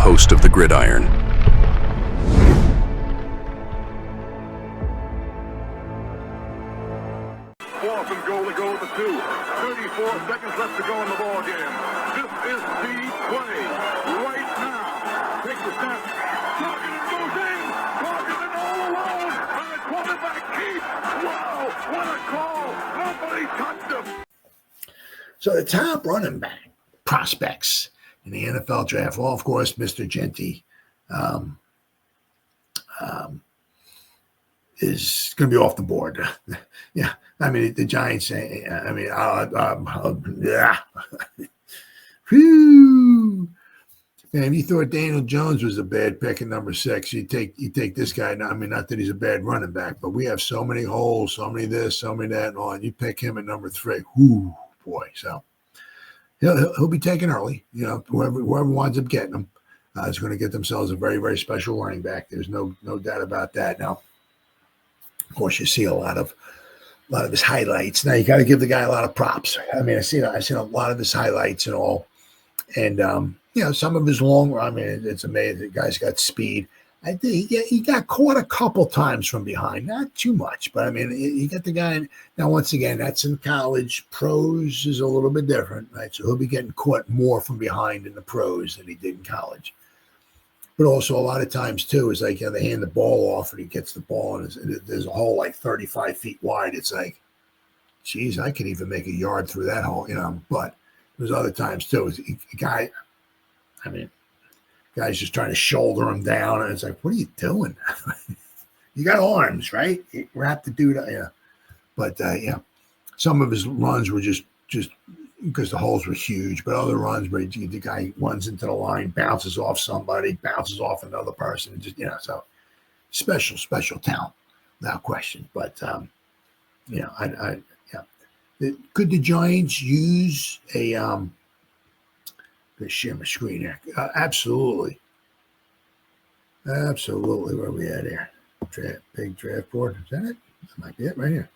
host of the Gridiron. Fourth and goal to go with the 2. 34 seconds left to go in the ball game. This is the play right now. Takes the snap. Targeted goes in. Targeted all alone. And the quarterback keeps. Wow, what a call. Nobody touched him. So the top running back prospects in the NFL draft, well, of course, Mr. Jeanty is going to be off the board. Yeah, I mean, the Giants, yeah. Whew. And if you thought Daniel Jones was a bad pick at number 6, you take this guy. I mean, not that he's a bad running back, but we have so many holes, so many this, so many that, and all. And you pick him at number 3. Whoo, boy. So he'll be taken early. You know, whoever winds up getting him is going to get themselves a very, very special running back. There's no doubt about that. Now, of course, you see a lot of his highlights. Now you got to give the guy a lot of props. I mean, I've seen a lot of his highlights and all, and you know, some of his long. I mean, it's amazing. The guy's got speed. I think he got caught a couple times from behind, not too much, but I mean, you got the guy. Now, once again, that's in college. Pros is a little bit different, right? So he'll be getting caught more from behind in the pros than he did in college. But also a lot of times too is like, you know, they hand the ball off and he gets the ball and there's a hole like 35 feet wide. It's like, geez, I could even make a yard through that hole, you know. But there's other times too. Guy's just trying to shoulder him down, and it's like, what are you doing? You got arms, right? You wrap the dude up, yeah. But yeah, some of his runs were just because the holes were huge, but other runs where the guy runs into the line, bounces off somebody, bounces off another person, and just, you know, so special talent, without question. But you know, yeah. Could the Giants use a share my screen here? Absolutely. Where are we at here? Big draft board. Is that it? That might be it right here.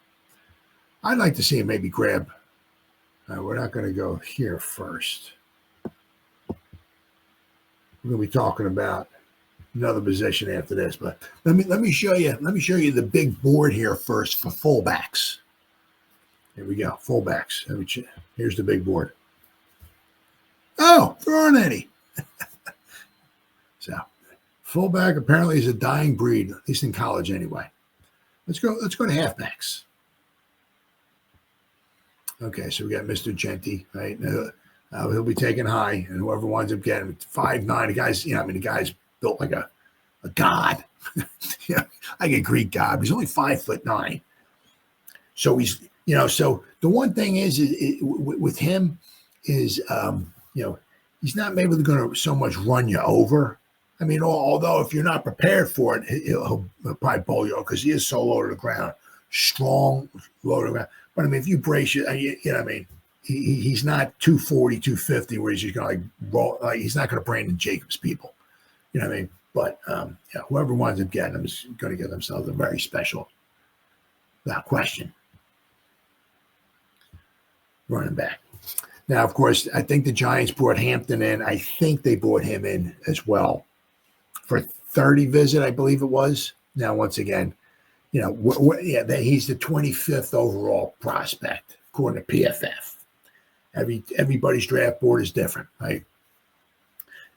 I'd like to see him maybe grab. We're not going to go here first. We're going to be talking about another position after this, but let me show you the big board here first for fullbacks. Here we go, fullbacks. Here's the big board. Oh, there aren't any. So, fullback apparently is a dying breed, at least in college anyway. Let's go to halfbacks. Okay, so we got Mr. Jeanty, right? He'll be taken high, and whoever winds up getting him, 5'9". The guy's, you know, I mean, the guy's built like a god. Yeah, like a Greek god. He's only 5'9". So he's, you know, so the one thing is with him is, you know, he's not maybe going to so much run you over. I mean, although if you're not prepared for it, he'll probably bowl you because he is so low to the ground, strong, low to the ground. But I mean, if you brace you know what I mean? He's not 240, 250 where he's just going to like roll. Like, he's not going to Brandon Jacobs people. You know what I mean? But yeah, whoever winds up getting him is going to get themselves a very special, without question, running back. Now, of course, I think the Giants brought Hampton in. I think they brought him in as well for 30 visit, I believe it was. Now, once again, you know, he's the 25th overall prospect, according to PFF. Everybody's draft board is different, right?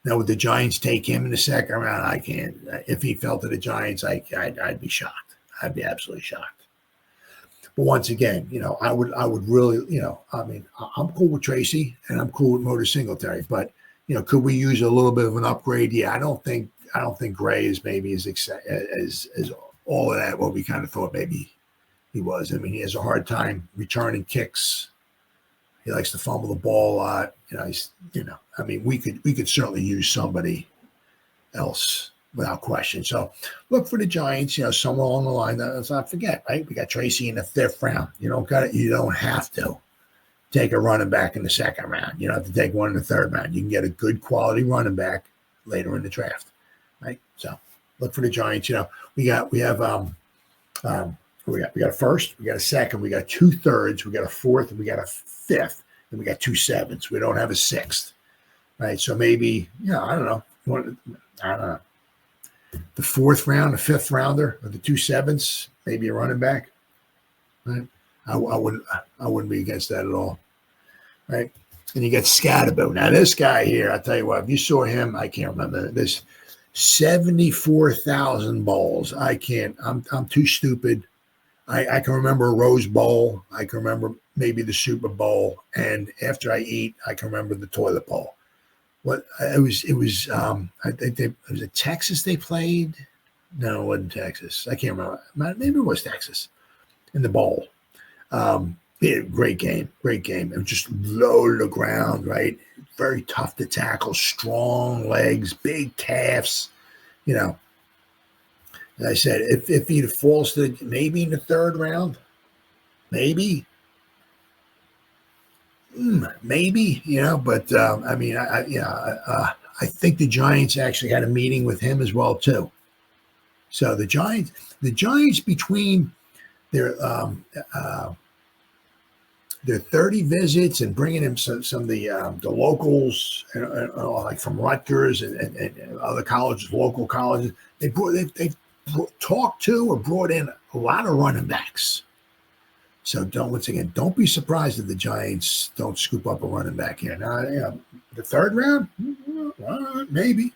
Now, would the Giants take him in the second round? I can't. If he fell to the Giants, I'd be shocked. I'd be absolutely shocked. But once again, you know, I would really, you know, I mean, I'm cool with Tracy and I'm cool with Motor Singletary, but, you know, could we use a little bit of an upgrade? Yeah, I don't think Gray is maybe as all of that what we kind of thought maybe he was. I mean, he has a hard time returning kicks. He likes to fumble the ball a lot. You know, I mean, we could certainly use somebody else without question. So look for the Giants, you know, somewhere along the line. Let's not forget, right? We got Tracy in the 5th round. You don't have to take a running back in the 2nd round. You don't have to take one in the 3rd round. You can get a good quality running back later in the draft, right? So look for the Giants. You know, we have a 1st, we got a 2nd, we got 2 3rds, we got a 4th, and we got a 5th, and we got 2 7s. We don't have a 6th, right? So maybe, you know, I don't know. I don't know, the fourth round, the fifth rounder, or the 2 7s, maybe a running back. Right? I wouldn't be against that at all. Right? And you get Scatterbo. Now this guy here, I tell you what, if you saw him, I can't remember this 74,000 balls. I can't. I'm too stupid. I can remember a Rose Bowl. I can remember maybe the Super Bowl, and after I eat, I can remember the toilet bowl. What it was. I think was it Texas they played? No, it wasn't Texas. I can't remember. Maybe it was Texas in the bowl. Yeah, great game. It was just low to the ground, right? Very tough to tackle, strong legs, big calves. You know, as I said, if he falls to maybe in the third round, maybe, you know. But I mean, I think the Giants actually had a meeting with him as well too. So the Giants between their 30 visits and bringing him some of the locals, like from Rutgers and other colleges, local colleges. They've talked to or brought in a lot of running backs. So don't be surprised if the Giants don't scoop up a running back here. Now, the third round, maybe,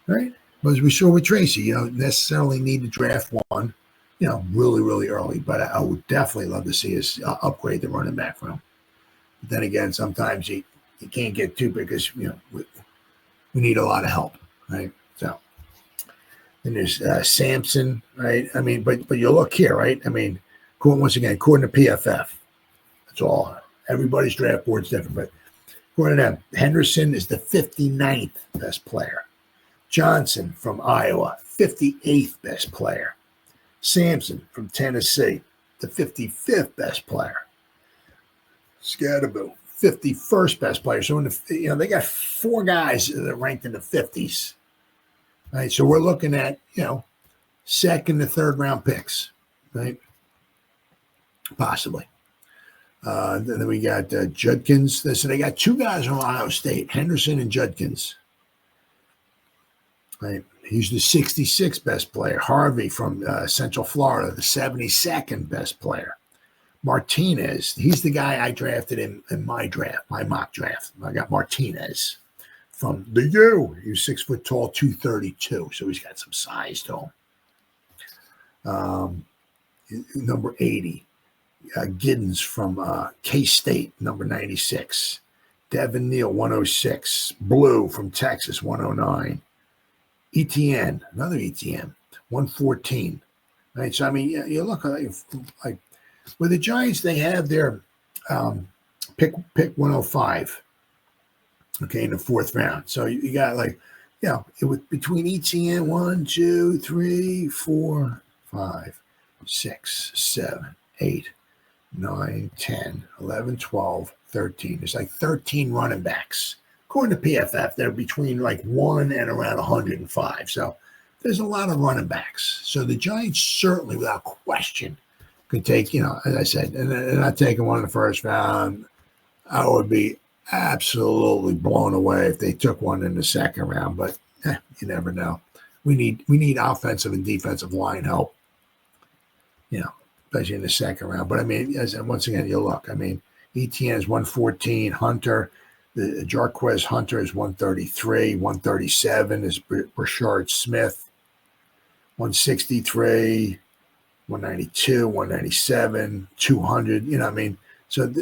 right? But as we saw with Tracy, you don't necessarily need to draft one, really, really early. But I would definitely love to see us upgrade the running back room. But then again, sometimes you can't get too big because, we need a lot of help, right? So then there's Sampson, right? I mean, but you look here, right? I mean, once again, according to PFF, that's all. Everybody's draft board's different, but according to them, Henderson is the 59th best player. Johnson from Iowa, 58th best player. Sampson from Tennessee, the 55th best player. Scatterbo, 51st best player. So they got 4 guys that are ranked in the 50s. Right, so we're looking at second to third round picks, right? Possibly. Then we got Judkins. So they got 2 guys from Ohio State, Henderson and Judkins. Right. He's the 66th best player. Harvey from Central Florida, the 72nd best player. Martinez, he's the guy I drafted in my draft, my mock draft. I got Martinez from the U. He was 6 foot tall, 232, so he's got some size to him. Number 80, Giddens from K-State, number 96. Devin Neal, 106. Blue from Texas, 109. ETN, another ETN, 114. Right, so I mean, you look like with the Giants, they have their pick 105. Okay, in the 4th round. So you got it was between ETN 1, 2, 3, 4, 5, 6, 7, 8, 9, 10, 11, 12, 13. There's like 13 running backs. According to PFF, they're between 1 and around 105. So there's a lot of running backs. So the Giants certainly, without question, could take, as I said, and they're not taking one in the 1st round. I would be absolutely blown away if they took one in the 2nd round. But you never know. We need offensive and defensive line help, especially in the 2nd round. But I mean, once again, you look. I mean, ETN is 114. Hunter. The Jarquez Hunter is 133, 137 is Brashard Smith, 163, 192, 197, 200. So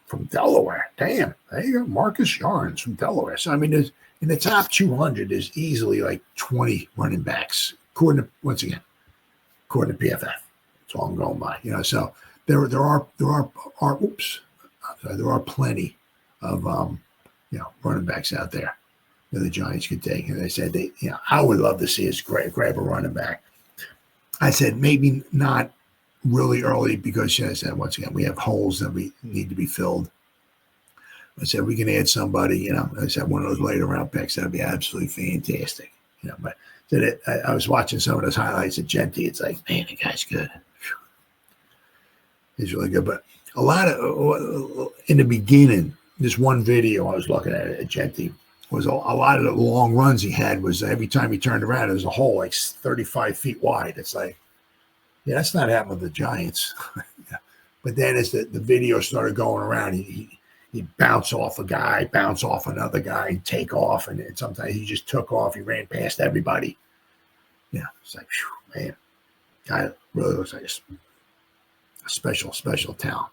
from Delaware, damn, there you go, Marcus Yarns from Delaware. So I mean, there's in the top 200, there's easily 20 running backs. According to PFF, that's all I'm going by. So there are plenty of running backs out there that the Giants could take. And they said I would love to see us grab a running back. I said maybe not really early because, I said, once again, we have holes that we need to be filled. I said we can add somebody, I said one of those later round picks, that'd be absolutely fantastic. But I was watching some of those highlights of Jeanty. It's like, man, the guy's good. He's really good. But a lot of in the beginning, this one video I was looking at Jeanty, was a lot of the long runs he had was every time he turned around, there was a hole like 35 feet wide. It's like, yeah, that's not happening with the Giants. Yeah. But then as the video started going around, he'd bounce off a guy, bounce off another guy, and take off. And sometimes he just took off. He ran past everybody. Yeah, it's like, whew, man, guy really looks like a special talent.